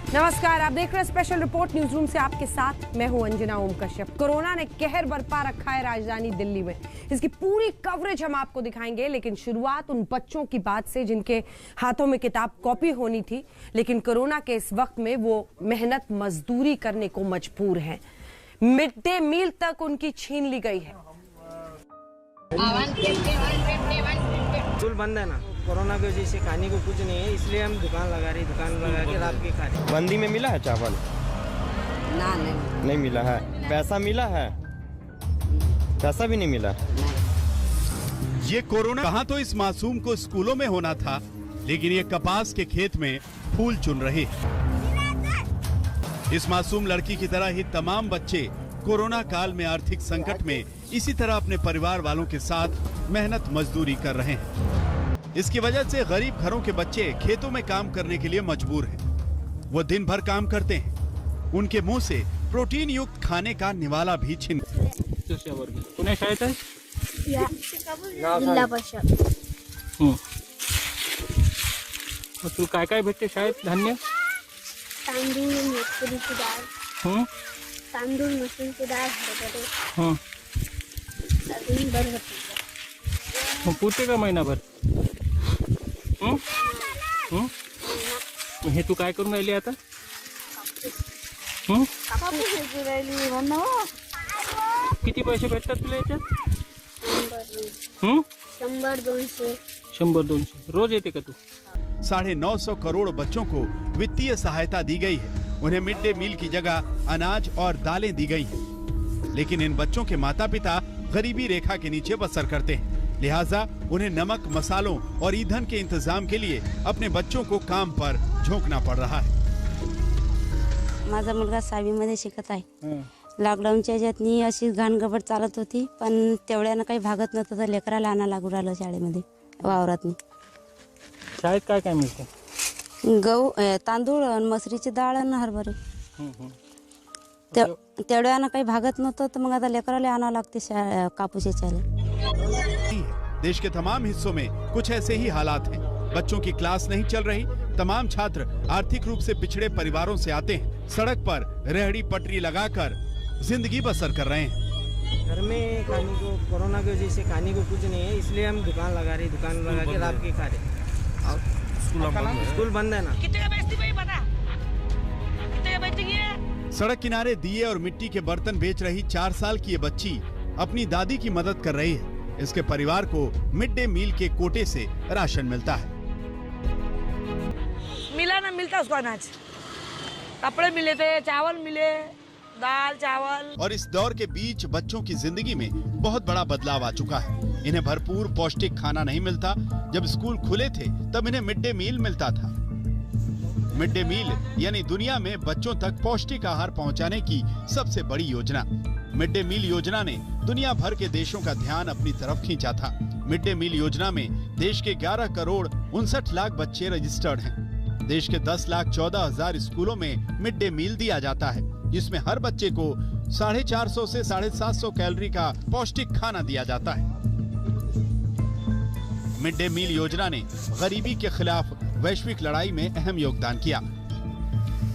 नमस्कार, आप देख रहे हैं स्पेशल रिपोर्ट न्यूज रूम से। आपके साथ मैं हूं अंजना ओम कश्यप। कोरोना ने कहर बरपा रखा है राजधानी दिल्ली में। इसकी पूरी कवरेज हम आपको दिखाएंगे, लेकिन शुरुआत उन बच्चों की बात से जिनके हाथों में किताब कॉपी होनी थी, लेकिन कोरोना के इस वक्त में वो मेहनत मजदूरी करने को मजबूर हैं। मिड डे मील तक उनकी छीन ली गई है। स्कूल बंद है ना, कोरोना की वजह से खाने को कुछ नहीं है, इसलिए हम दुकान लगा के रात के खा रहे। बंदी में मिला है चावल? ना, नहीं मिला है। पैसा मिला है? पैसा भी नहीं मिला। ये कोरोना कहाँ तो इस मासूम को स्कूलों में होना था, लेकिन ये कपास के खेत में फूल चुन रहे हैं। इस मासूम लड़की की तरह ही तमाम बच्चे कोरोना काल में आर्थिक संकट में इसी तरह अपने परिवार वालों के साथ मेहनत मजदूरी कर रहे हैं। इसकी वजह से गरीब घरों के बच्चे खेतों में काम करने के लिए मजबूर हैं। वो दिन भर काम करते हैं, उनके मुंह से प्रोटीन युक्त खाने का निवाला भी छिन। पुणे शाळेत आहे जिल्हा परिषद। मग तुला काय काय भेटते शाळेत? धान्य, तांदूळ, मसूरची डाळ, तांदूळ, मसूरची डाळ, हरभरे, अजून बरबटी। मग पुरते का महिनाभर? हे तू काय करून राहिली आता? किती पैसे भेटतात तुला याच्यात? 100-200 रोज येते का तू? 950 करोड़ बच्चों को वित्तीय सहायता दी गई है। उन्हें मिड डे मील की जगह अनाज और दालें दी गई हैं। लेकिन इन बच्चों के माता पिता गरीबी रेखा के नीचे बसर करते हैं, लिहाजा उन्हें नमक, मसालों और ईंधन के इंतजाम के लिए अपने बच्चों को काम पर झोंकना पड़ रहा है। माझा मुलगा 6वी मध्ये शिकत आहे। लॉकडाऊनच्या ह्याच्यातनी अशी घाणगबट चालत होती, पण तेवढ्यानं काही भागत नव्हतं, तर लेकराला आणा लागू राहिलं शाळेमध्ये वावरातनी। शाळेत काय काय मिळतं? गहू, तांदूळ, मसरीची डाळ आणि हरभरे। तेवढ्यानं काही भागत नव्हतं, तर मग आता लेकराला आणावं लागते कापूस। देश के तमाम हिस्सों में कुछ ऐसे ही हालात हैं। बच्चों की क्लास नहीं चल रही, तमाम छात्र आर्थिक रूप से पिछड़े परिवारों से आते हैं, सड़क पर रेहड़ी पटरी लगाकर जिंदगी बसर कर रहे हैं। घर में खाने को, कोरोना की वजह से खाने को कुछ नहीं है, इसलिए हम दुकान लगा के रात के खा रहे। स्कूल बंद है ना। सड़क किनारे दिए और मिट्टी के बर्तन बेच रही 4 साल की ये बच्ची अपनी दादी की मदद कर रही है। इसके परिवार को मिड डे मील के कोटे से राशन मिलता है। मिला ना मिलता उसको अनाज, कपड़े मिले थे, चावल मिले, दाल चावल। और इस दौर के बीच बच्चों की जिंदगी में बहुत बड़ा बदलाव आ चुका है। इन्हें भरपूर पौष्टिक खाना नहीं मिलता। जब स्कूल खुले थे तब इन्हें मिड डे मील मिलता था। मिड डे मील यानी दुनिया में बच्चों तक पौष्टिक आहार पहुंचाने की सबसे बड़ी योजना। मिड डे मील योजना ने दुनिया भर के देशों का ध्यान अपनी तरफ खींचा था। मिड डे मील योजना में देश के 11 करोड़ 59 लाख बच्चे रजिस्टर्ड हैं। देश के 10,14,000 स्कूलों में मिड डे मील दिया जाता है, जिसमें हर बच्चे को 450 से 750 कैलोरी का पौष्टिक खाना दिया जाता है। मिड डे मील योजना ने गरीबी के खिलाफ वैश्विक लड़ाई में अहम योगदान किया,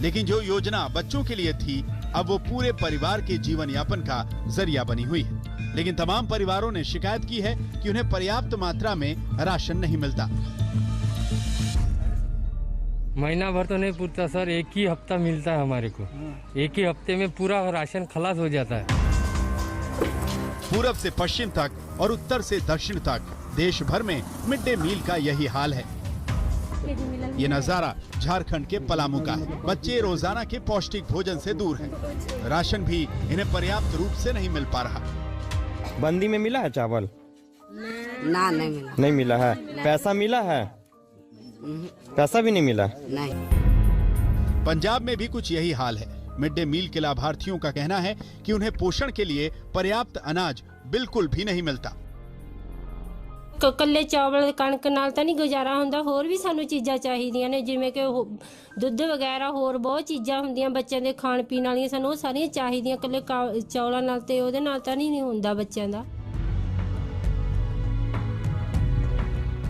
लेकिन जो योजना बच्चों के लिए थी, अब वो पूरे परिवार के जीवन यापन का जरिया बनी हुई है। लेकिन तमाम परिवारों ने शिकायत की है कि उन्हें पर्याप्त मात्रा में राशन नहीं मिलता। महीना भर तो नहीं पूरता सर, एक ही हफ्ता मिलता है हमारे को। एक ही हफ्ते में पूरा राशन खलास हो जाता है। पूरब से पश्चिम तक और उत्तर से दक्षिण तक देश भर में मिड डे मील का यही हाल है। ये नजारा झारखंड के पलामू का है। बच्चे रोजाना के पौष्टिक भोजन से दूर हैं। राशन भी इन्हें पर्याप्त रूप से नहीं मिल पा रहा। बंदी में मिला है चावल? ना, नहीं मिला। नहीं मिला है। पैसा मिला है? पैसा भी नहीं मिला। नहीं। पंजाब में भी कुछ यही हाल है। मिड डे मील के लाभार्थियों का कहना है कि उन्हें पोषण के लिए पर्याप्त अनाज बिल्कुल भी नहीं मिलता। ਕੱਲੇ ਚਾਵਲ ਕਣਕ ਨਾਲ ਤਾਂ ਨਹੀਂ ਗੁਜ਼ਾਰਾ ਹੁੰਦਾ, ਹੋਰ ਵੀ ਸਾਨੂੰ ਚੀਜ਼ਾਂ ਚਾਹੀਦੀਆਂ ਨੇ, ਜਿਵੇਂ ਕਿ ਦੁੱਧ ਵਗੈਰਾ, ਹੋਰ ਬਹੁਤ ਚੀਜ਼ਾਂ ਹੁੰਦੀਆਂ ਬੱਚਿਆਂ ਦੇ ਖਾਣ ਪੀਣ ਵਾਲੀਆਂ, ਸਾਨੂੰ ਉਹ ਸਾਰੀਆਂ ਚਾਹੀਦੀਆਂ। ਕੱਲੇ ਚੌਲਾਂ ਨਾਲ ਤੇ ਉਹਦੇ ਨਾਲ ਤਾਂ ਨਹੀਂ ਹੁੰਦਾ ਬੱਚਿਆਂ ਦਾ।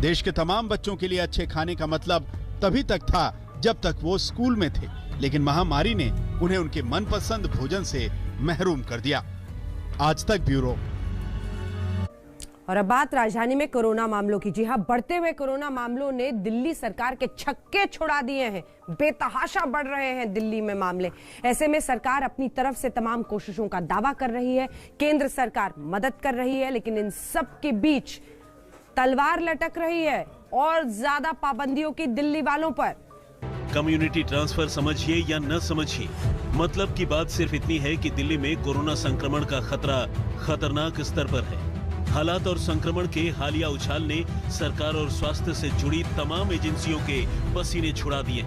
देश के तमाम बच्चों के लिए अच्छे खाने का मतलब तभी तक था जब तक वो स्कूल में थे, लेकिन महामारी ने उन्हें उनके मनपसंद भोजन से महरूम कर दिया। आज तक ब्यूरो। और अब बात राजधानी में कोरोना मामलों की। जी हां, बढ़ते हुए कोरोना मामलों ने दिल्ली सरकार के छक्के छुड़ा दिए हैं। बेतहाशा बढ़ रहे हैं दिल्ली में मामले। ऐसे में सरकार अपनी तरफ से तमाम कोशिशों का दावा कर रही है, केंद्र सरकार मदद कर रही है, लेकिन इन सब के बीच तलवार लटक रही है और ज्यादा पाबंदियों की दिल्ली वालों पर। कम्युनिटी ट्रांसफर समझिए या न समझिए, मतलब की बात सिर्फ इतनी है कि दिल्ली में कोरोना संक्रमण का खतरा खतरनाक स्तर पर है। हालात और संक्रमण के हालिया उछाल ने सरकार और स्वास्थ्य से जुड़ी तमाम एजेंसियों के पसीने छुड़ा दिए।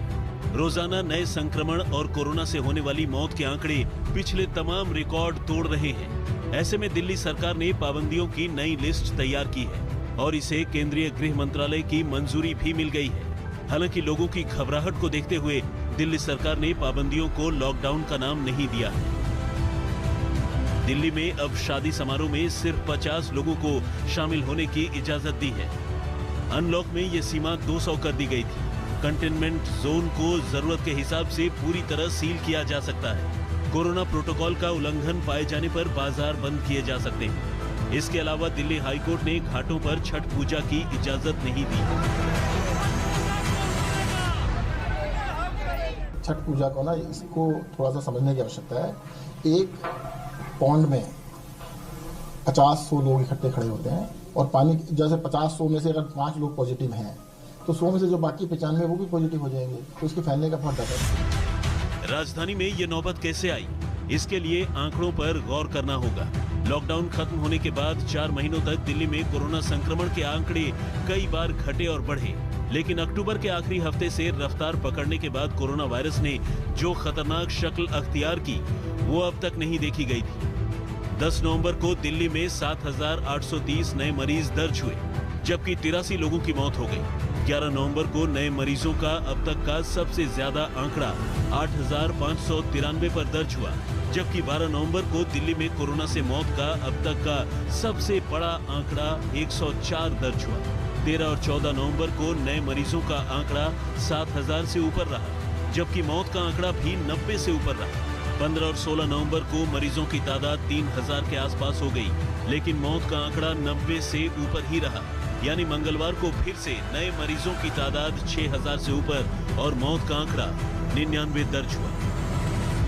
रोजाना नए संक्रमण और कोरोना से होने वाली मौत के आंकड़े पिछले तमाम रिकॉर्ड तोड़ रहे हैं। ऐसे में दिल्ली सरकार ने पाबंदियों की नई लिस्ट तैयार की है और इसे केंद्रीय गृह मंत्रालय की मंजूरी भी मिल गई है। हालांकि लोगों की घबराहट को देखते हुए दिल्ली सरकार ने पाबंदियों को लॉकडाउन का नाम नहीं दिया है। दिल्ली में अब शादी समारोह में सिर्फ 50 लोगों को शामिल होने की इजाजत दी है। अनलॉक में ये सीमा 200 कर दी गई थी। कंटेनमेंट जोन को जरूरत के हिसाब से पूरी तरह सील किया जा सकता है। कोरोना प्रोटोकॉल का उल्लंघन पाए जाने पर बाजार बंद किए जा सकते हैं। इसके अलावा दिल्ली हाईकोर्ट ने घाटों पर छठ पूजा की इजाजत नहीं दी। छठ पूजा को इसको थोड़ा सा समझने की आवश्यकता है। एक पॉन्ड में 50-100 लोग इकट्ठे खड़े होते हैं और पानी जैसे 50-100 में से अगर 5 लोग पॉजिटिव हैं तो 100 में से जो बाकी 95 वो भी पॉजिटिव हो जाएंगे, तो इसके फैलने का बहुत डर है। राजधानी में ये नौबत कैसे आई, इसके लिए आंकड़ों पर गौर करना होगा। लॉकडाउन खत्म होने के बाद 4 महीनों तक दिल्ली में कोरोना संक्रमण के आंकड़े कई बार घटे और बढ़े, लेकिन अक्टूबर के आखिरी हफ्ते से रफ्तार पकड़ने के बाद कोरोना वायरस ने जो खतरनाक शक्ल अख्तियार की वो अब तक नहीं देखी गई थी। 10 नवंबर को दिल्ली में 7,830 नए मरीज दर्ज हुए, जबकि 83 लोगों की मौत हो गई। 11 नवंबर को नए मरीजों का अब तक का सबसे ज्यादा आंकड़ा 8,593 पर दर्ज हुआ, जबकि 12 नवंबर को दिल्ली में कोरोना से मौत का अब तक का सबसे बड़ा आंकड़ा 104 दर्ज हुआ। 13 और 14 नवंबर को नए मरीजों का आंकड़ा 7,000 से ऊपर रहा, जबकि मौत का आंकड़ा भी 90 से ऊपर रहा। 15 और 16 नवंबर को मरीजों की तादाद 3,000 के आसपास हो गई, लेकिन मौत का आंकड़ा 90 से ऊपर ही रहा। यानी मंगलवार को फिर से नए मरीजों की तादाद 6,000 से ऊपर और मौत का आंकड़ा 99 दर्ज हुआ।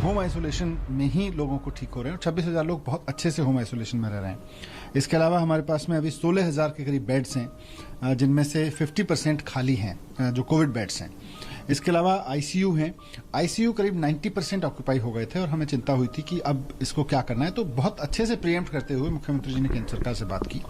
होम आइसोलेशन में ही लोगों को ठीक हो रहे हैं और 26,000 लोग बहुत अच्छे से होम आइसोलेशन में रह रहे हैं। इसके अलावा हमारे पास में अभी 16,000 के करीब बेड्स हैं, जिनमें से 50% खाली हैं, जो कोविड बेड्स हैं। इसके अलावा आईसीयू हैं। आईसीयू करीब 90% ऑक्यूपाई हो गए थे और हमें चिंता हुई थी कि अब इसको क्या करना है। तो बहुत अच्छे से प्रीएम्प्ट करते हुए मुख्यमंत्री जी ने केंद्र सरकार से बात की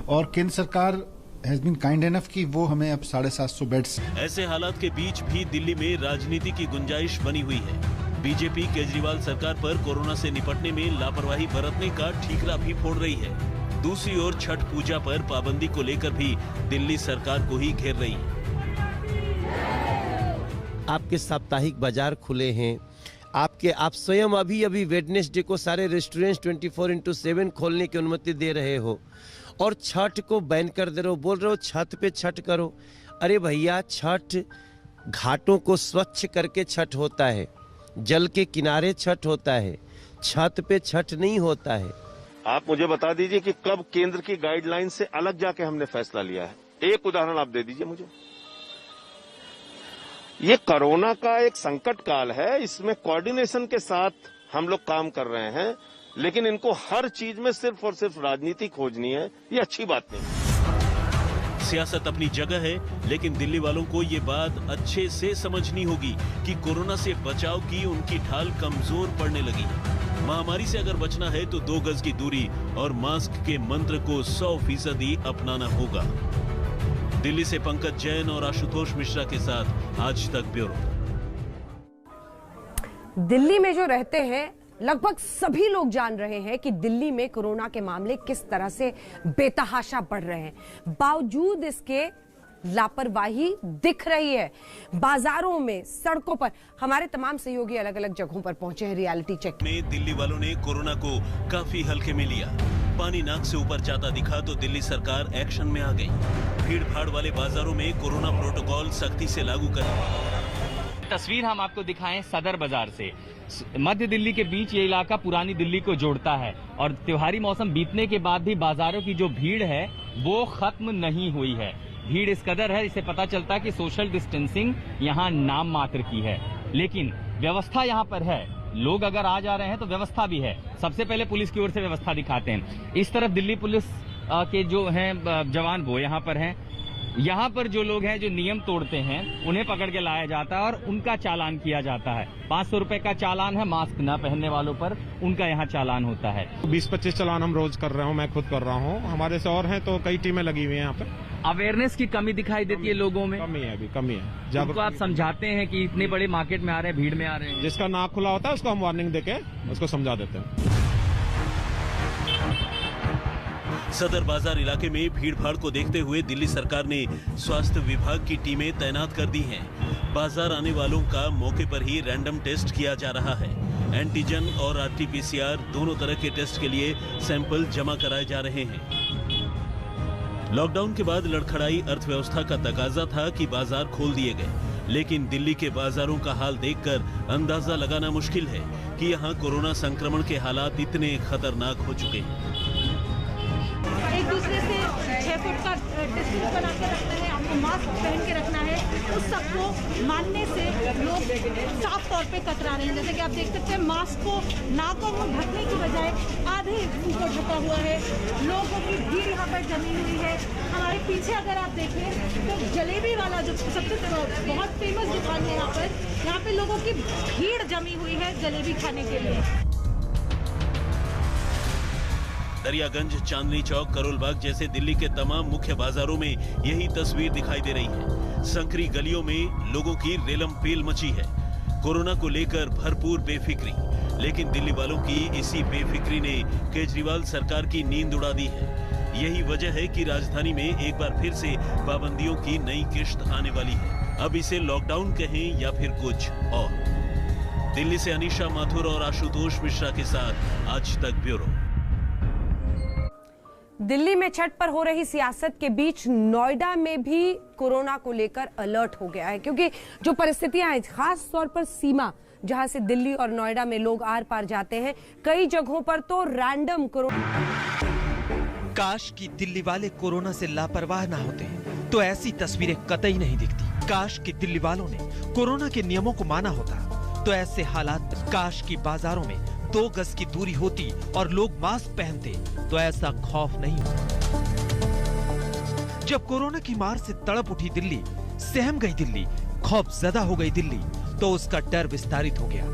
और केंद्र सरकार हैज बीन काइंड इनफ कि वो हमें अब 750 बेड्स। ऐसे हालात के बीच भी दिल्ली में राजनीति की गुंजाइश बनी हुई है। बीजेपी केजरीवाल सरकार पर कोरोना से निपटने में लापरवाही बरतने का ठीकरा भी फोड़ रही है। दूसरी ओर छठ पूजा पर पाबंदी को लेकर भी दिल्ली सरकार को ही घेर रही है। आपके साप्ताहिक बाजार खुले हैं, आप स्वयं अभी वेडनेसडे को सारे रेस्टोरेंट्स 24/7 खोलने की अनुमति दे रहे हो और छठ को बैन कर दे रहे हो, बोल रहे हो छत पे छठ करो। अरे भैया, छठ घाटों को स्वच्छ करके छठ होता है, जल के किनारे छठ होता है, छत पे छठ नहीं होता है। आप मुझे बता दीजिए कि कब केंद्र की गाइडलाइन से अलग जाके हमने फैसला लिया है। एक उदाहरण आप दे दीजिए मुझे। ये कोरोना का एक संकट काल है, इसमें कोऑर्डिनेशन के साथ हम लोग काम कर रहे हैं, लेकिन इनको हर चीज में सिर्फ और सिर्फ राजनीति खोजनी है, ये अच्छी बात नहीं। सियासत अपनी जगह है, लेकिन दिल्ली वालों को ये बात अच्छे से समझनी होगी कि कोरोना से बचाव की उनकी ढाल कमजोर पड़ने लगी। महामारी से अगर बचना है तो 2 गज की दूरी और मास्क के मंत्र को 100% अपनाना होगा। दिल्ली से पंकज जैन और आशुतोष मिश्रा के साथ आज तक ब्यूरो। दिल्ली में जो रहते हैं लगभग सभी लोग जान रहे हैं कि दिल्ली में कोरोना के मामले किस तरह से बेतहाशा बढ़ रहे हैं। बावजूद इसके लापरवाही दिख रही है। बाजारों में, सड़कों पर हमारे तमाम सहयोगी अलग अलग जगहों पर पहुंचे हैं रियलिटी चेक में। दिल्ली वालों ने कोरोना को काफी हल्के में लिया। पानी नाक से ऊपर जाता दिखा तो दिल्ली सरकार एक्शन में आ गई। भीड़ भाड़ वाले बाजारों में कोरोना प्रोटोकॉल सख्ती से लागू कर तस्वीर हम आपको दिखाएं सदर बाजार से। मध्य दिल्ली के बीच ये इलाका पुरानी दिल्ली को जोड़ता है और त्योहारी मौसम बीतने के बाद भी बाजारों की जो भीड़ है वो खत्म नहीं हुई है। भीड़ इस कदर है, इससे पता चलता है कि सोशल डिस्टेंसिंग यहाँ नाम मात्र की है, लेकिन व्यवस्था यहाँ पर है। लोग अगर आ जा रहे हैं तो व्यवस्था भी है। सबसे पहले पुलिस की ओर से व्यवस्था दिखाते हैं। इस तरफ दिल्ली पुलिस के जो हैं जवान वो यहाँ पर हैं। यहाँ पर जो लोग हैं जो नियम तोड़ते हैं उन्हें पकड़ के लाया जाता है और उनका चालान किया जाता है। 500 रुपए का चालान है मास्क न पहनने वालों पर, उनका यहाँ चालान होता है। 20-25 चालान हम रोज कर रहे हूँ, मैं खुद कर रहा हूँ, हमारे से और हैं तो कई टीमें लगी हुई हैं यहाँ पे। अवेयरनेस की कमी दिखाई देती है लोगों में। कमी है, अभी कमी है। उनको आप समझाते हैं कि इतने बड़े मार्केट में आ रहे हैं, भीड़ में आ रहे हैं। जिसका नाक खुला होता है उसको हम वार्निंग देके उसको समझा देते हैं। सदर बाजार इलाके में भीड़ भाड़ को देखते हुए दिल्ली सरकार ने स्वास्थ्य विभाग की टीमें तैनात कर दी हैं। बाजार आने वालों का मौके पर ही रैंडम टेस्ट किया जा रहा है। एंटीजन और RT-PCR दोनों तरह के टेस्ट के लिए सैंपल जमा कराए जा रहे हैं। लॉकडाउन के बाद लड़खड़ाई अर्थव्यवस्था का तकाजा था कि बाजार खोल दिए गए, लेकिन दिल्ली के बाजारों का हाल देखकर अंदाजा लगाना मुश्किल है कि यहाँ कोरोना संक्रमण के हालात इतने खतरनाक हो चुके हैं। एक दूसरे से 6 फुट का डिस्टेंस बना के रखना है, आपको मास्क पहन के रखना है। उस सबको मानने से लोग साफ तौर पे कतरा रहे हैं। जैसे कि आप देख सकते हैं मास्क को नाक और मुंह ढकने की बजाय आधे उनको ढका हुआ है। लोगों की भीड़ यहाँ पर जमी हुई है। हमारे पीछे अगर आप देखें तो जलेबी वाला जो सबसे बहुत फेमस दुकान है यहाँ पे लोगों की भीड़ जमी हुई है जलेबी खाने के लिए। दरियागंज, चांदनी चौक, करोल बाग जैसे दिल्ली के तमाम मुख्य बाजारों में यही तस्वीर दिखाई दे रही है। संकरी गलियों में लोगों की रेलम पेल मची है। कोरोना को लेकर भरपूर बेफिक्री, लेकिन दिल्ली वालों की इसी बेफिक्री ने केजरीवाल सरकार की नींद उड़ा दी है। यही वजह है कि राजधानी में एक बार फिर से पाबंदियों की नई किश्त आने वाली है। अब इसे लॉकडाउन कहें या फिर कुछ और। दिल्ली से अनीशा माथुर और आशुतोष मिश्रा के साथ आज तक ब्यूरो। दिल्ली में छठ पर हो रही सियासत के बीच नोएडा में भी कोरोना को लेकर अलर्ट हो गया है, क्योंकि जो परिस्थितियां हैं खास तौर पर सीमा जहां से दिल्ली और नोएडा में लोग आर पार जाते हैं, कई जगहों पर तो रैंडम कोरोना। काश कि दिल्ली वाले कोरोना से लापरवाह ना होते तो ऐसी तस्वीरें कतई नहीं दिखती। काश कि दिल्ली वालों ने कोरोना के नियमों को माना होता तो ऐसे हालात। काश कि बाजारों में 2 गज की दूरी होती और लोग मास्क पहनते तो ऐसा खौफ नहीं होता। जब कोरोना की मार से तड़प उठी दिल्ली, सहम गई दिल्ली, खौफजदा हो गई दिल्ली, तो उसका डर विस्तारित हो गया।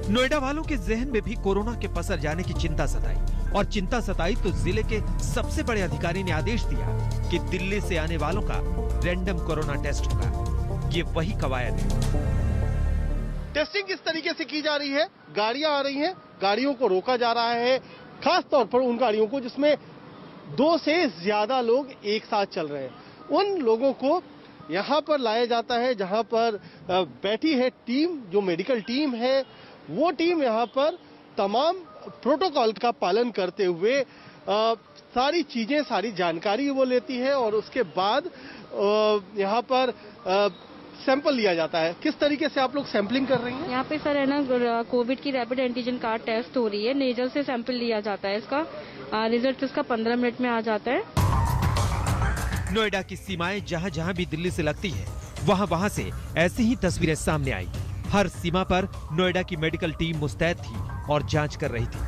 नोएडा वालों के जहन में भी कोरोना के पसर जाने की चिंता सताई, और चिंता सताई तो जिले के सबसे बड़े अधिकारी ने आदेश दिया कि दिल्ली से आने वालों का रैंडम कोरोना टेस्ट होगा। ये वही कवायद है। टेस्टिंग किस तरीके से की जा रही है? गाड़ियां आ रही हैं, गाड़ियों को रोका जा रहा है, खास तौर पर उन गाड़ियों को जिसमें 2 से ज्यादा लोग एक साथ चल रहे हैं। उन लोगों को यहां पर लाया जाता है जहां पर बैठी है टीम, जो मेडिकल टीम है, वो टीम यहां पर तमाम प्रोटोकॉल का पालन करते हुए सारी चीजें, सारी जानकारी वो लेती है और उसके बाद यहां पर सैंपल लिया जाता है। किस तरीके से आप लोग सैंपलिंग कर रही हैं? यहाँ पे सर है ना कोविड की रैपिड एंटीजन कार्ड टेस्ट हो रही है। नेजल से सैंपल लिया जाता है। इसका रिजल्ट इसका 15 मिनट में आ जाता है। नोएडा की सीमाएं जहां जहां भी दिल्ली से लगती है, वहां वहां से ऐसी ही तस्वीरें सामने आई। हर सीमा पर नोएडा की मेडिकल टीम मुस्तैद थी और जांच कर रही थी।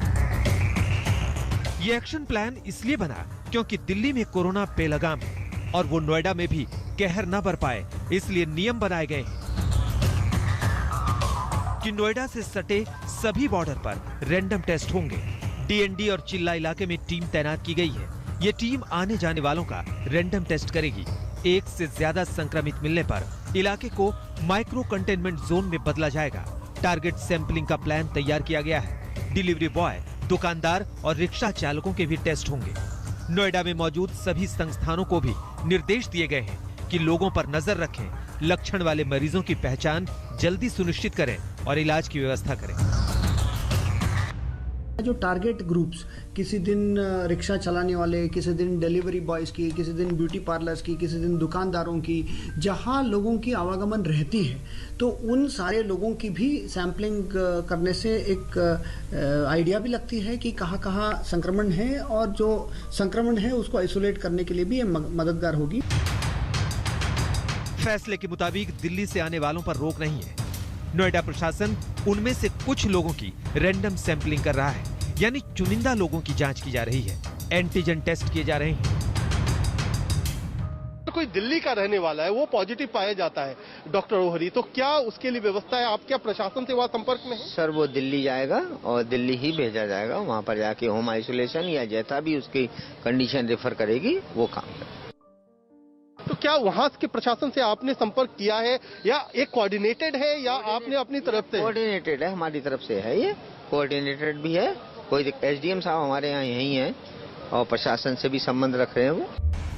ये एक्शन प्लान इसलिए बना क्योंकि दिल्ली में कोरोना बेलगाम है और वो नोएडा में भी कहर न बर पाए, इसलिए नियम बनाए गए हैं कि नोएडा से सटे सभी बॉर्डर पर रैंडम टेस्ट होंगे। डीएनडी और चिल्ला इलाके में टीम तैनात की गई है। ये टीम आने जाने वालों का रैंडम टेस्ट करेगी। 1 से ज्यादा संक्रमित मिलने पर इलाके को माइक्रो कंटेनमेंट जोन में बदला जाएगा। टारगेट सैंपलिंग का प्लान तैयार किया गया है। डिलीवरी बॉय, दुकानदार और रिक्शा चालकों के भी टेस्ट होंगे। नोएडा में मौजूद सभी संस्थानों को भी निर्देश दिए गए हैं कि लोगों पर नजर रखें, लक्षण वाले मरीजों की पहचान जल्दी सुनिश्चित करें और इलाज की व्यवस्था करें। जो टारगेट ग्रुप्स किसी दिन रिक्शा चलाने वाले, किसी दिन डिलीवरी बॉयज़ की, किसी दिन ब्यूटी पार्लर्स की, किसी दिन दुकानदारों की, जहां लोगों की आवागमन रहती है, तो उन सारे लोगों की भी सैंपलिंग करने से एक आइडिया भी लगती है कि कहाँ संक्रमण है, और जो संक्रमण है उसको आइसोलेट करने के लिए भी ये मददगार होगी। फैसले के मुताबिक दिल्ली से आने वालों पर रोक नहीं है। नोएडा प्रशासन उनमें से कुछ लोगों की रैंडम सैंपलिंग कर रहा है, यानी चुनिंदा लोगों की जांच की जा रही है, एंटीजन टेस्ट किए जा रहे हैं। कोई दिल्ली का रहने वाला है, वो पॉजिटिव पाया जाता है डॉक्टर ओहरी, तो क्या उसके लिए व्यवस्था है? आप क्या प्रशासन से वहाँ संपर्क में है? सर, वो दिल्ली जाएगा और दिल्ली ही भेजा जाएगा, वहाँ पर जाके होम आइसोलेशन या जैसा भी उसकी कंडीशन रेफर करेगी वो काम करेगा। तो क्या वहाँ के प्रशासन से आपने संपर्क किया है, या एक कोऑर्डिनेटेड है, या आपने अपनी तरफ से? कोऑर्डिनेटेड है, हमारी तरफ से है, ये कोऑर्डिनेटेड भी है। कोई एसडीएम साहब हमारे यहाँ यही है और प्रशासन से भी संबंध रख रहे हैं वो।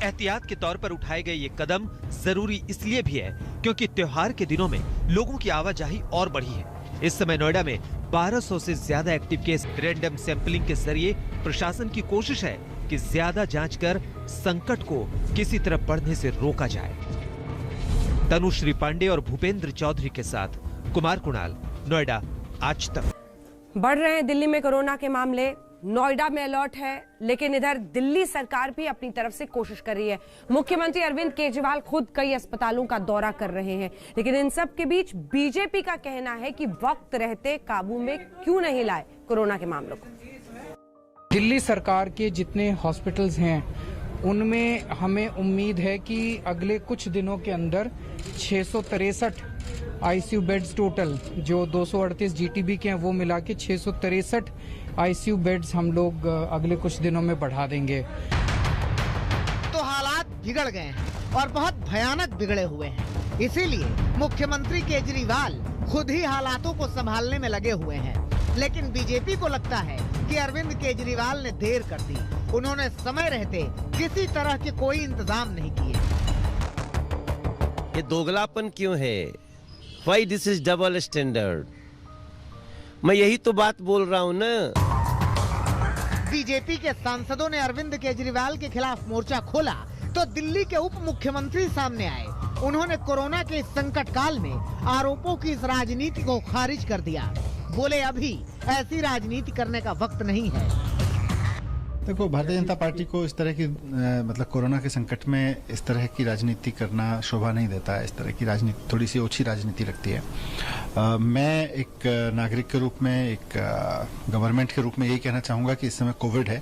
एहतियात के तौर पर उठाए गए ये कदम जरूरी इसलिए भी है क्योंकि त्योहार के दिनों में लोगों की आवाजाही और बढ़ी है। इस समय नोएडा में 1200 से ज्यादा एक्टिव केस। रैंडम सैंपलिंग के जरिए प्रशासन की कोशिश है कि ज्यादा जांच कर संकट को किसी तरह बढ़ने से रोका जाए। तनुश्री पांडे और भूपेंद्र चौधरी के साथ कुमार कुणाल, नोएडा, आज तक। बढ़ रहे हैं दिल्ली में कोरोना के मामले, नोएडा में अलर्ट है, लेकिन इधर दिल्ली सरकार भी अपनी तरफ से कोशिश कर रही है। मुख्यमंत्री अरविंद केजरीवाल खुद कई अस्पतालों का दौरा कर रहे हैं, लेकिन इन सब के बीच बीजेपी का कहना है कि वक्त रहते काबू में क्यों नहीं लाए कोरोना के मामलों को। दिल्ली सरकार के जितने हॉस्पिटल्स हैं उनमें हमें उम्मीद है कि अगले कुछ दिनों के अंदर 663 आईसीयू बेड्स टोटल, जो 238 जीटीबी के हैं वो मिला के 663 आईसीयू बेड्स हम लोग अगले कुछ दिनों में बढ़ा देंगे। तो हालात बिगड़ गए हैं और बहुत भयानक बिगड़े हुए हैं, इसीलिए मुख्यमंत्री केजरीवाल खुद ही हालातों को संभालने में लगे हुए हैं। लेकिन बीजेपी को लगता है कि अरविंद केजरीवाल ने देर कर दी, उन्होंने समय रहते किसी तरह के कोई इंतजाम नहीं किए। ये दोगलापन क्यों है? Why this is double standard? मैं यही तो बात बोल रहा हूँ ना। बीजेपी के सांसदों ने अरविंद केजरीवाल के खिलाफ मोर्चा खोला तो दिल्ली के उप मुख्यमंत्री सामने आए। उन्होंने कोरोना के इस संकट काल में आरोपों की इस राजनीति को खारिज कर दिया। बोले अभी ऐसी राजनीति करने का वक्त नहीं है। देखो, भारतीय जनता पार्टी को इस तरह की मतलब कोरोना के संकट में इस तरह की राजनीति करना शोभा नहीं देता है। इस तरह की राजनीति थोड़ी सी ओछी राजनीति लगती है। मैं एक नागरिक के रूप में, एक गवर्नमेंट के रूप में यही कहना चाहूंगा कि इस समय कोविड है।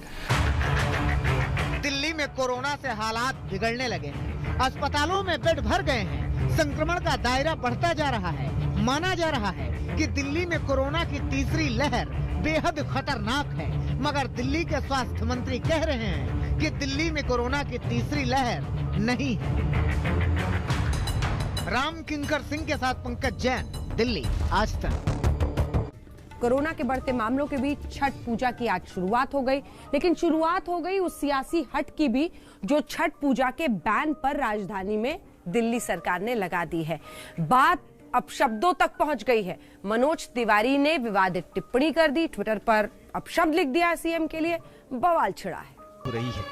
दिल्ली में कोरोना से हालात बिगड़ने लगे हैं, अस्पतालों में बेड भर गए हैं, संक्रमण का दायरा बढ़ता जा रहा है। माना जा रहा है कि दिल्ली में कोरोना की तीसरी लहर बेहद खतरनाक है, मगर दिल्ली के स्वास्थ्य मंत्री कह रहे हैं कि दिल्ली में कोरोना की तीसरी लहर नहीं है। राम किंकर सिंह के साथ पंकज जैन, दिल्ली, आज तक। कोरोना के बढ़ते मामलों के बीच छठ पूजा की आज शुरुआत हो गई, लेकिन शुरुआत हो गई उस सियासी हट की भी जो छठ पूजा के बैन पर राजधानी में दिल्ली सरकार ने लगा दी है। बात अब शब्दों तक पहुंच गई है। मनोज तिवारी ने विवादित टिप्पणी कर दी, ट्विटर पर अपशब्द लिख दिया, सीएम के लिए बवाल छिड़ा है। हो रही है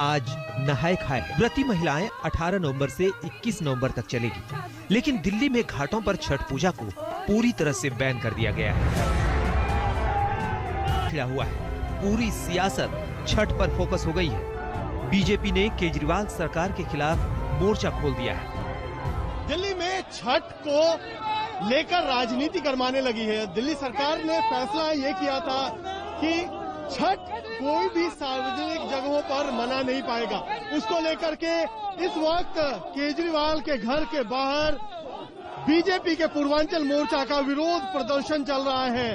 आज नहाए खाए व्रती महिलाएं 18 नवंबर से 21 नवंबर तक चलेगी, लेकिन दिल्ली में घाटों पर छठ पूजा को पूरी तरह से बैन कर दिया गया है। खिला हुआ है, पूरी सियासत छठ पर फोकस हो गई है। बीजेपी ने केजरीवाल सरकार के खिलाफ मोर्चा खोल दिया है। दिल्ली में छठ को लेकर राजनीति गरमाने लगी है। दिल्ली सरकार ने फैसला ये किया था कि छठ कोई भी सार्वजनिक जगहों पर मना नहीं पाएगा। उसको लेकर के इस वक्त केजरीवाल के घर के बाहर बीजेपी के पूर्वांचल मोर्चा का विरोध प्रदर्शन चल रहा है।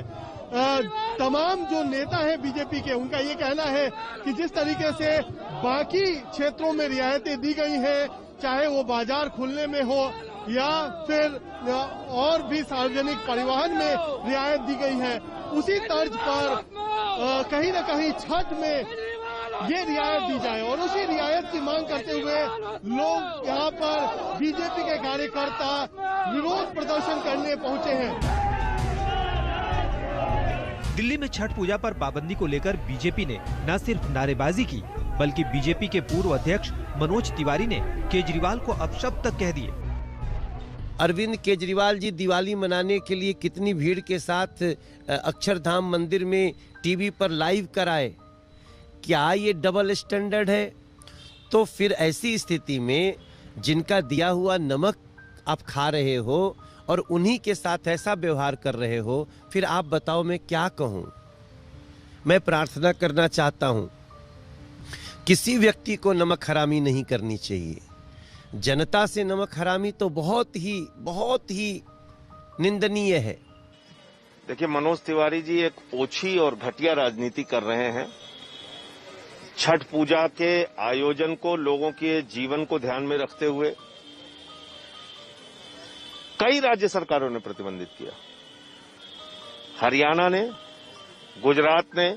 तमाम जो नेता हैं बीजेपी के, उनका ये कहना है कि जिस तरीके से बाकी क्षेत्रों में रियायतें दी गई हैं, चाहे वो बाजार खुलने में हो या फिर और भी सार्वजनिक परिवहन में रियायत दी गई है, उसी तर्ज पर कहीं न कहीं छठ में ये रियायत दी जाए। और उसी रियायत की मांग करते हुए लोग यहाँ पर बीजेपी के कार्यकर्ता विरोध प्रदर्शन करने पहुंचे हैं। दिल्ली में छठ पूजा पर पाबंदी को लेकर बीजेपी ने न सिर्फ नारेबाजी की, बल्कि बीजेपी के पूर्व अध्यक्ष मनोज तिवारी ने केजरीवाल को अपशब्द तक कह दिए। अरविंद केजरीवाल जी दिवाली मनाने के लिए कितनी भीड़ के साथ अक्षरधाम मंदिर में टीवी पर लाइव कराए, क्या ये डबल स्टैंडर्ड है? तो फिर ऐसी स्थिति में जिनका दिया हुआ नमक आप खा रहे हो और उन्हीं के साथ ऐसा व्यवहार कर रहे हो, फिर आप बताओ मैं क्या कहूँ। मैं प्रार्थना करना चाहता हूँ, किसी व्यक्ति को नमक हरामी नहीं करनी चाहिए। जनता से नमक हरामी तो बहुत ही निंदनीय है। देखिए, मनोज तिवारी जी एक ओछी और घटिया राजनीति कर रहे हैं। छठ पूजा के आयोजन को लोगों के जीवन को ध्यान में रखते हुए कई राज्य सरकारों ने प्रतिबंधित किया। हरियाणा ने, गुजरात ने,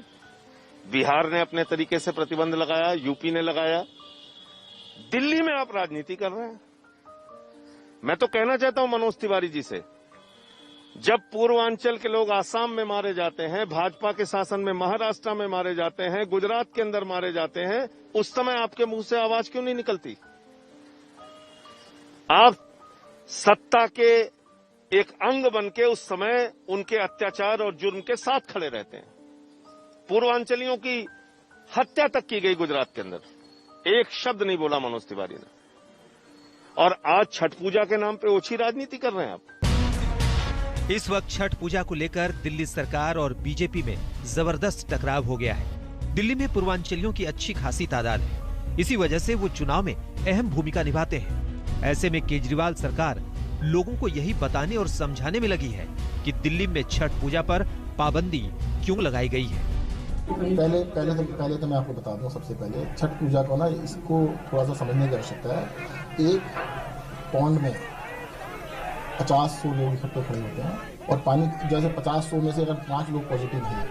बिहार ने अपने तरीके से प्रतिबंध लगाया, यूपी ने लगाया। दिल्ली में आप राजनीति कर रहे हैं। मैं तो कहना चाहता हूं मनोज तिवारी जी से, जब पूर्वांचल के लोग आसाम में मारे जाते हैं, भाजपा के शासन में महाराष्ट्र में मारे जाते हैं, गुजरात के अंदर मारे जाते हैं, उस समय आपके मुंह से आवाज क्यों नहीं निकलती? आप सत्ता के एक अंग बनके उस समय उनके अत्याचार और जुर्म के साथ खड़े रहते हैं। पूर्वांचलियों की हत्या तक की गई गुजरात के अंदर, एक शब्द नहीं बोला मनोज तिवारी ने। और आज छठ पूजा के नाम पे ओछी राजनीति कर रहे हैं आप। इस वक्त छठ पूजा को लेकर दिल्ली सरकार और बीजेपी में जबरदस्त टकराव हो गया है। दिल्ली में पूर्वांचलियों की अच्छी खासी तादाद है, इसी वजह से वो चुनाव में अहम भूमिका निभाते हैं। ऐसे में केजरीवाल सरकार लोगों को यही बताने और समझाने में लगी है कि दिल्ली में छठ पूजा पर पाबंदी क्यों लगाई गई है। पहले तो मैं आपको बता दूं, सबसे पहले छठ पूजा को ना, इसको थोड़ा सा समझने की आवश्यकता है। एक पॉन्ड में 50-100 लोग इकट्ठे खड़े होते हैं और पानी जैसे 50-100 में से अगर 5 लोग पॉजिटिव हैं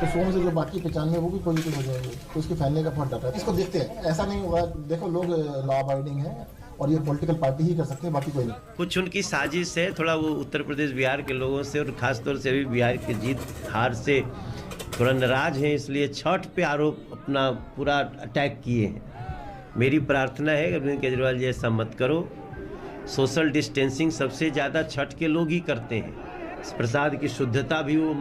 तो 100 में से जो बाकी 95 वो भी पॉजिटिव हो जाएंगे, तो उसके फैलने का बहुत डर है। इसको देखते हैं, ऐसा नहीं होगा। देखो, लोग लॉ अबाइडिंग है और ये पॉलिटिकल पार्टी ही कर सकते हैं, बाकी कोई नहीं। कुछ उनकी साजिश है, थोड़ा वो उत्तर प्रदेश बिहार के लोगों से और खासतौर से अभी बिहार की जीत हार से थोड़ा नाराज हैं, इसलिए छठ पे आरोप अपना पूरा अटैक किए हैं। मेरी प्रार्थना है अरविंद केजरीवाल जी, ऐसा मत करो। सोशल डिस्टेंसिंग सबसे ज़्यादा छठ के लोग ही करते हैं। प्रसाद की शुद्धता भी वो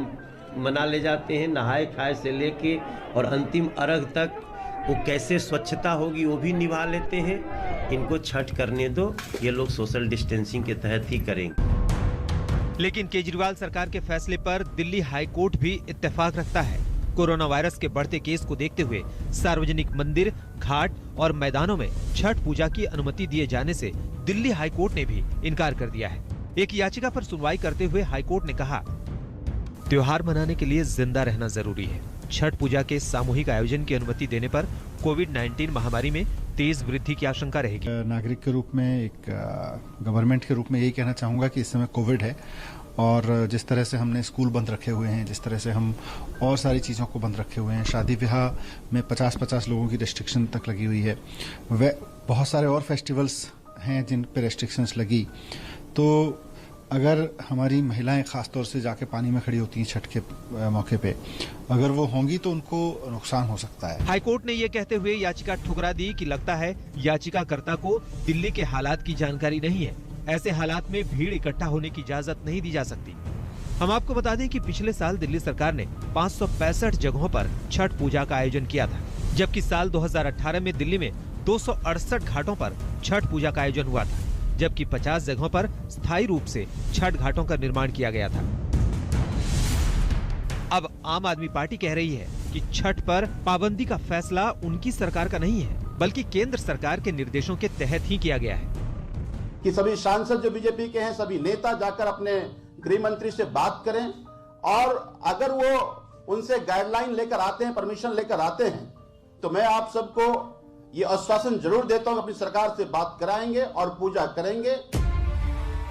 मना ले जाते हैं, नहाए खाए से लेके और अंतिम अर्घ तक वो कैसे स्वच्छता होगी वो भी निभा लेते हैं। इनको छठ करने दो, ये लोग सोशल डिस्टेंसिंग के तहत ही करेंगे। लेकिन केजरीवाल सरकार के फैसले पर दिल्ली हाई कोर्ट भी इत्तेफाक रखता है। कोरोना वायरस के बढ़ते केस को देखते हुए सार्वजनिक मंदिर, घाट और मैदानों में छठ पूजा की अनुमति दिए जाने से दिल्ली हाई कोर्ट ने भी इनकार कर दिया है। एक याचिका पर सुनवाई करते हुए हाई कोर्ट ने कहा, त्योहार मनाने के लिए जिंदा रहना जरूरी है। छठ पूजा के सामूहिक आयोजन की अनुमति देने पर कोविड-19 महामारी में तेज वृद्धि की आशंका रहेगी। नागरिक के रूप में, एक गवर्नमेंट के रूप में यही कहना चाहूंगा कि इस समय कोविड है और जिस तरह से हमने स्कूल बंद रखे हुए हैं, जिस तरह से हम और सारी चीज़ों को बंद रखे हुए हैं, शादी ब्याह में 50-50 लोगों की रेस्ट्रिक्शन तक लगी हुई है, वे बहुत सारे और फेस्टिवल्स हैं जिन पे रेस्ट्रिक्शंस लगी, तो अगर हमारी महिलाएं खासतौर से जाके पानी में खड़ी होती हैं छठ के मौके पे, अगर वो होंगी तो उनको नुकसान हो सकता है। हाईकोर्ट ने ये कहते हुए याचिका ठुकरा दी कि लगता है याचिकाकर्ता को दिल्ली के हालात की जानकारी नहीं है। ऐसे हालात में भीड़ इकट्ठा होने की इजाजत नहीं दी जा सकती। हम आपको बता दें कि पिछले साल दिल्ली सरकार ने 565 जगहों पर छठ पूजा का आयोजन किया था, जबकि साल 2018 में दिल्ली में 268 घाटों पर छठ पूजा का आयोजन हुआ था, जबकि 50 जगहों पर स्थायी रूप से छठ घाटों का निर्माण किया गया था। अब आम आदमी पार्टी कह रही है कि छठ पर पाबंदी का फैसला उनकी सरकार का नहीं है, बल्कि केंद्र सरकार के निर्देशों के तहत ही किया गया है। कि सभी सांसद जो बीजेपी के हैं, सभी नेता जाकर अपने गृह मंत्री से बात करें और अगर वो उनसे गाइडलाइन लेकर आते हैं, परमिशन लेकर आते हैं, तो मैं आप सबको ये आश्वासन जरूर देता हूं, अपनी सरकार से बात कराएंगे और पूजा करेंगे।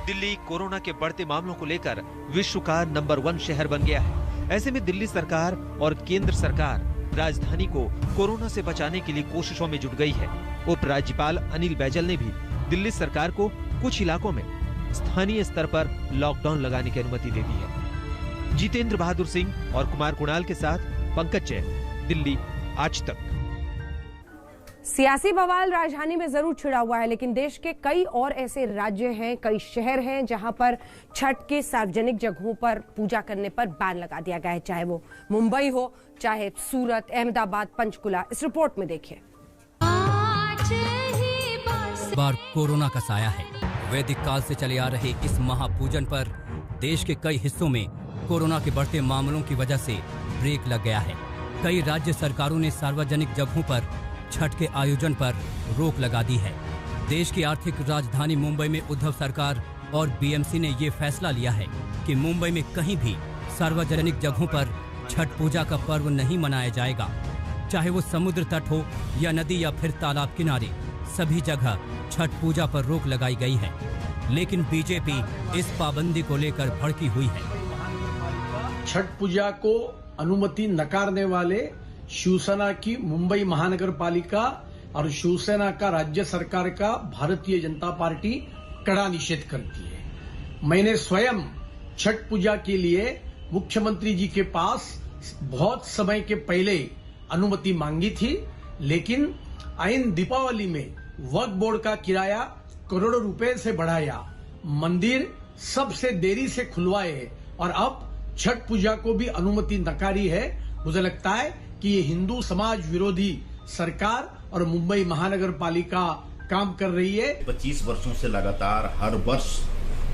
दिल्ली कोरोना के बढ़ते मामलों को लेकर विश्व का नंबर 1 शहर बन गया है। ऐसे में दिल्ली सरकार और केंद्र सरकार राजधानी को कोरोना से बचाने के लिए कोशिशों में जुट गई है। उपराज्यपाल अनिल बैजल ने भी दिल्ली सरकार को कुछ इलाकों में स्थानीय स्तर पर लॉकडाउन लगाने की अनुमति दे दी है। जितेंद्र बहादुर सिंह और कुमार कुणाल के साथ पंकज जैन, दिल्ली, आज तक। सियासी बवाल राजधानी में जरूर छिड़ा हुआ है, लेकिन देश के कई और ऐसे राज्य हैं, कई शहर हैं जहां पर छठ के सार्वजनिक जगहों पर पूजा करने पर बैन लगा दिया गया है, चाहे वो मुंबई हो, चाहे सूरत, अहमदाबाद, पंचकुला। इस रिपोर्ट में देखिए। बार कोरोना का साया है। वैदिक काल से चले आ रहे इस महापूजन पर देश के कई हिस्सों में कोरोना के बढ़ते मामलों की वजह से ब्रेक लग गया है। कई राज्य सरकारों ने सार्वजनिक जगहों पर छठ के आयोजन पर रोक लगा दी है। देश की आर्थिक राजधानी मुंबई में उद्धव सरकार और बीएमसी ने ये फैसला लिया है कि मुंबई में कहीं भी सार्वजनिक जगहों पर छठ पूजा का पर्व नहीं मनाया जाएगा, चाहे वो समुद्र तट हो या नदी या फिर तालाब किनारे, सभी जगह छठ पूजा पर रोक लगाई गई है। लेकिन बीजेपी इस पाबंदी को लेकर भड़की हुई है। छठ पूजा को अनुमति नकारने वाले शिवसेना की मुंबई महानगर पालिका और शिवसेना का राज्य सरकार का भारतीय जनता पार्टी कड़ा निषेध करती है। मैंने स्वयं छठ पूजा के लिए मुख्यमंत्री जी के पास बहुत समय के पहले अनुमति मांगी थी, लेकिन आइन दीपावली में वक्फ बोर्ड का किराया करोड़ों रुपए से बढ़ाया, मंदिर सबसे देरी से खुलवाए और अब छठ पूजा को भी अनुमति नकारी है। मुझे लगता है कि ये हिंदू समाज विरोधी सरकार और मुंबई महानगर पालिका काम कर रही है। 25 वर्षों से लगातार हर वर्ष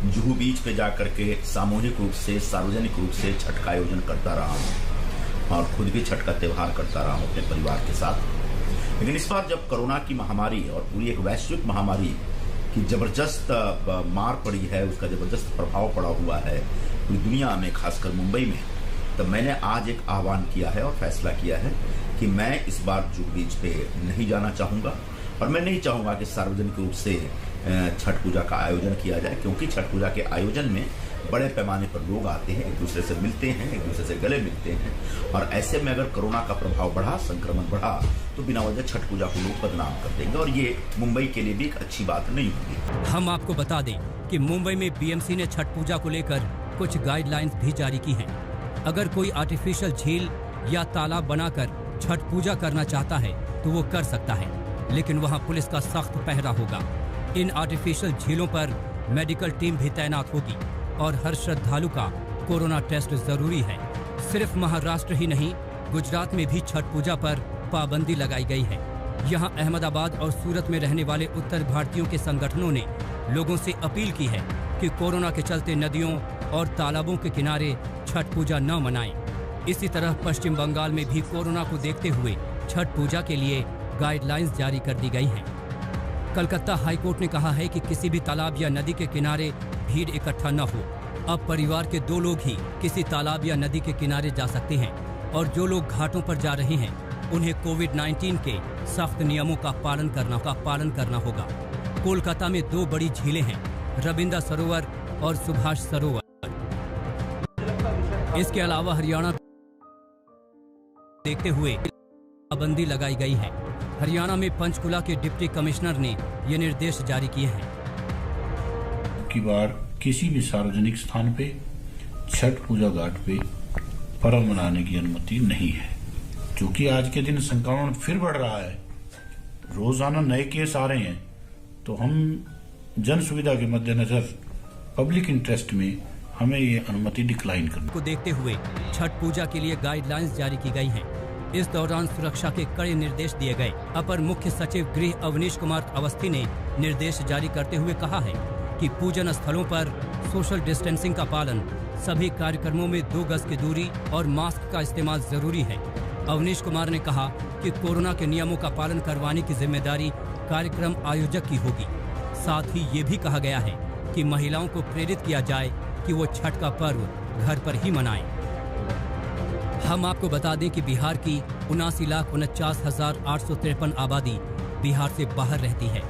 जुहू बीच पे जाकर के सामूहिक रूप से, सार्वजनिक रूप से छठ का आयोजन करता रहा हूँ और खुद भी छठ का त्योहार करता रहा हूँ अपने परिवार के साथ। लेकिन इस बार जब कोरोना की महामारी और पूरी एक वैश्विक महामारी की जबरदस्त मार पड़ी है, उसका जबरदस्त प्रभाव पड़ा हुआ है पूरी दुनिया में, खासकर मुंबई में, तब मैंने आज एक आह्वान किया है और फैसला किया है कि मैं इस बार जुहू बीच पे नहीं जाना चाहूंगा और मैं नहीं चाहूंगा कि सार्वजनिक रूप से छठ पूजा का आयोजन किया जाए, क्योंकि छठ पूजा के आयोजन में बड़े पैमाने पर लोग आते हैं, एक दूसरे से मिलते हैं, एक दूसरे से गले मिलते हैं और ऐसे में अगर कोरोना का प्रभाव बढ़ा, संक्रमण बढ़ा तो बिना वजह छठ पूजा को लोग बदनाम कर देंगे और ये मुंबई के लिए भी एक अच्छी बात नहीं होगी। हम आपको बता दें कि मुंबई में बीएमसी ने छठ पूजा को लेकर कुछ गाइडलाइंस भी जारी की हैं। अगर कोई आर्टिफिशियल झील या तालाब बनाकर छठ पूजा करना चाहता है तो वो कर सकता है, लेकिन वहाँ पुलिस का सख्त पहरा होगा। इन आर्टिफिशियल झीलों पर मेडिकल टीम भी तैनात होगी और हर श्रद्धालु का कोरोना टेस्ट जरूरी है। सिर्फ महाराष्ट्र ही नहीं, गुजरात में भी छठ पूजा पर पाबंदी लगाई गई है। यहाँ अहमदाबाद और सूरत में रहने वाले उत्तर भारतीयों के संगठनों ने लोगों से अपील की है कि कोरोना के चलते नदियों और तालाबों के किनारे छठ पूजा न मनाएं। इसी तरह पश्चिम बंगाल में भी कोरोना को देखते हुए छठ पूजा के लिए गाइडलाइंस जारी कर दी गई हैं। कलकत्ता हाईकोर्ट ने कहा है कि किसी भी तालाब या नदी के किनारे भीड़ इकट्ठा न हो। अब परिवार के 2 लोग ही किसी तालाब या नदी के किनारे जा सकते हैं और जो लोग घाटों पर जा रहे हैं उन्हें कोविड-19 के सख्त नियमों का पालन करना होगा। कोलकाता में 2 बड़ी झीलें हैं, रविंद्र सरोवर और सुभाष सरोवर। इसके अलावा हरियाणा देखते हुए पाबंदी लगाई गई है। हरियाणा में पंचकुला के डिप्टी कमिश्नर ने ये निर्देश जारी किए हैं। की बार किसी भी सार्वजनिक स्थान पे छठ पूजा घाट पे पर्व मनाने की अनुमति नहीं है, क्योंकि आज के दिन संक्रमण फिर बढ़ रहा है, रोजाना नए केस आ रहे हैं, तो हम जन सुविधा के मद्देनजर पब्लिक इंटरेस्ट में हमें ये अनुमति डिक्लाइन करनी को देखते हुए छठ पूजा के लिए गाइडलाइंस जारी की गई हैं। इस दौरान सुरक्षा के कड़े निर्देश दिए गए। अपर मुख्य सचिव गृह अवनीश कुमार अवस्थी ने निर्देश जारी करते हुए कहा है कि पूजन स्थलों पर सोशल डिस्टेंसिंग का पालन, सभी कार्यक्रमों में 2 गज की दूरी और मास्क का इस्तेमाल जरूरी है। अवनीश कुमार ने कहा कि कोरोना के नियमों का पालन करवाने की जिम्मेदारी कार्यक्रम आयोजक की होगी। साथ ही ये भी कहा गया है कि महिलाओं को प्रेरित किया जाए कि वो छठ का पर्व घर पर ही मनाएं। हम आपको बता दें कि बिहार की 79,49,853 आबादी बिहार से बाहर रहती है,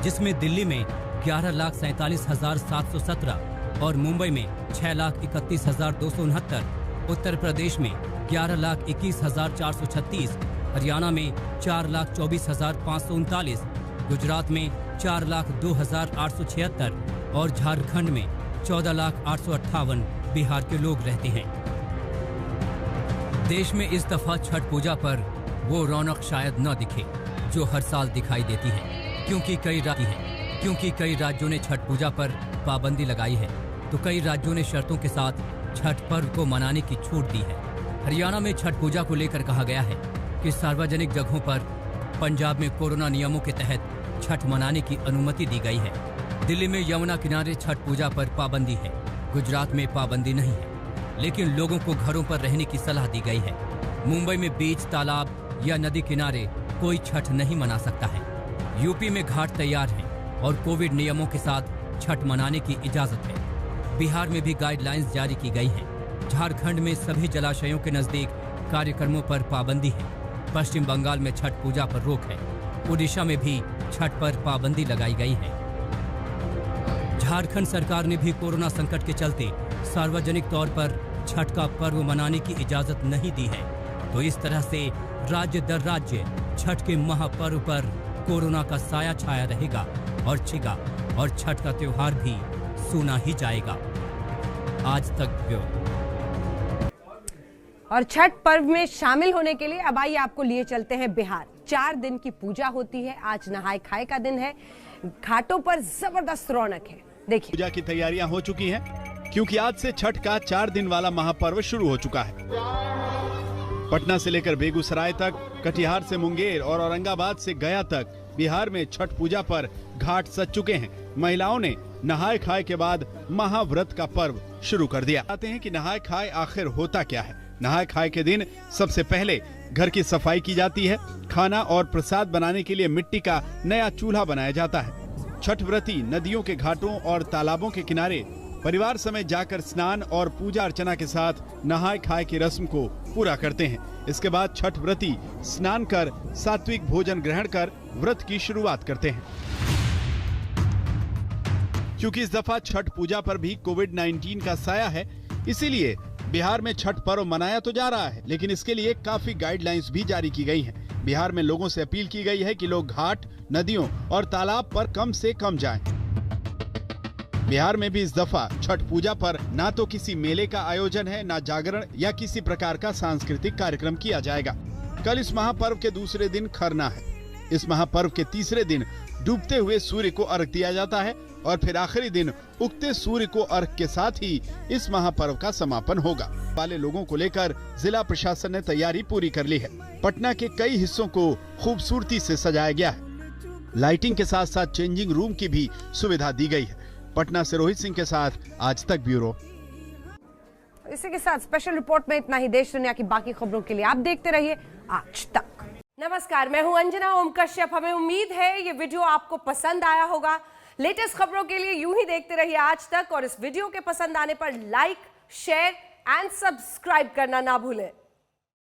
जिसमें दिल्ली में 11,47,717 और मुंबई में 6,31,269, उत्तर प्रदेश में 11,21,436, हरियाणा में 4,24,539, गुजरात में 4,02,876 और झारखंड में 14,858 बिहार के लोग रहते हैं। देश में इस दफा छठ पूजा पर वो रौनक शायद न दिखे जो हर साल दिखाई देती है, क्योंकि कई राज्यों ने छठ पूजा पर पाबंदी लगाई है, तो कई राज्यों ने शर्तों के साथ छठ पर्व को मनाने की छूट दी है। हरियाणा में छठ पूजा को लेकर कहा गया है कि सार्वजनिक जगहों पर पंजाब में कोरोना नियमों के तहत छठ मनाने की अनुमति दी गई है। दिल्ली में यमुना किनारे छठ पूजा पर पाबंदी है। गुजरात में पाबंदी नहीं है, लेकिन लोगों को घरों पर रहने की सलाह दी गई है। मुंबई में बीच, तालाब या नदी किनारे कोई छठ नहीं मना सकता है। यूपी में घाट तैयार हैं और कोविड नियमों के साथ छठ मनाने की इजाजत है। बिहार में भी गाइडलाइंस जारी की गई हैं। झारखंड में सभी जलाशयों के नजदीक कार्यक्रमों पर पाबंदी है। पश्चिम बंगाल में छठ पूजा पर रोक है। ओडिशा में भी छठ पर पाबंदी लगाई गई है। झारखंड सरकार ने भी कोरोना संकट के चलते सार्वजनिक तौर पर छठ का पर्व मनाने की इजाजत नहीं दी है। तो इस तरह से राज्य दर राज्य छठ के महापर्व पर कोरोना का साया छाया रहेगा और छठ का त्योहार भी सुना ही जाएगा। आज तक ब्यूरो। और छठ पर्व में शामिल होने के लिए अब आइए आपको लिए चलते हैं बिहार। 4 दिन की पूजा होती है। आज नहाय खाए का दिन है। घाटों पर जबरदस्त रौनक है। देखिए, पूजा की तैयारियां हो चुकी हैं, क्योंकि आज से छठ का 4 दिन वाला महापर्व शुरू हो चुका है। पटना से लेकर बेगूसराय तक, कटिहार से मुंगेर और औरंगाबाद से गया तक बिहार में छठ पूजा पर घाट सज चुके हैं। महिलाओं ने नहाय खाए के बाद महाव्रत का पर्व शुरू कर दिया। कहते हैं कि नहाय खाए आखिर होता क्या है। नहाय खाए के दिन सबसे पहले घर की सफाई की जाती है। खाना और प्रसाद बनाने के लिए मिट्टी का नया चूल्हा बनाया जाता है। छठ व्रती नदियों के घाटों और तालाबों के किनारे परिवार समेत जाकर स्नान और पूजा अर्चना के साथ नहाय खाए की रस्म को पूरा करते हैं। इसके बाद छठ व्रती स्नान कर सात्विक भोजन ग्रहण कर व्रत की शुरुआत करते हैं। क्योंकि इस दफा छठ पूजा पर भी कोविड-19 का साया है, इसीलिए बिहार में छठ पर्व मनाया तो जा रहा है, लेकिन इसके लिए काफी गाइडलाइंस भी जारी की गई हैं। बिहार में लोगों से अपील की गई है कि लोग घाट, नदियों और तालाब पर कम से कम जाएं। बिहार में भी इस दफा छठ पूजा पर ना तो किसी मेले का आयोजन है, ना जागरण या किसी प्रकार का सांस्कृतिक कार्यक्रम किया जाएगा। कल इस महापर्व के दूसरे दिन खरना है। इस महापर्व के तीसरे दिन डूबते हुए सूर्य को अर्घ दिया जाता है और फिर आखिरी दिन उगते सूर्य को अर्घ के साथ ही इस महापर्व का समापन होगा। वाले लोगों को लेकर जिला प्रशासन ने तैयारी पूरी कर ली है। पटना के कई हिस्सों को खूबसूरती से सजाया गया है। लाइटिंग के साथ साथ चेंजिंग रूम की भी सुविधा दी गई है। पटना से रोहित सिंह के साथ आज तक ब्यूरो। इसी के साथ स्पेशल रिपोर्ट में इतना ही। देश दुनिया की बाकी खबरों के लिए आप देखते रहिए आज तक। नमस्कार, मैं हूं अंजना ओम कश्यप। हमें उम्मीद है ये वीडियो आपको पसंद आया होगा। लेटेस्ट खबरों के लिए यूं ही देखते रहिए आज तक और इस वीडियो के पसंद आने पर लाइक, शेयर एंड सब्सक्राइब करना ना भूलें।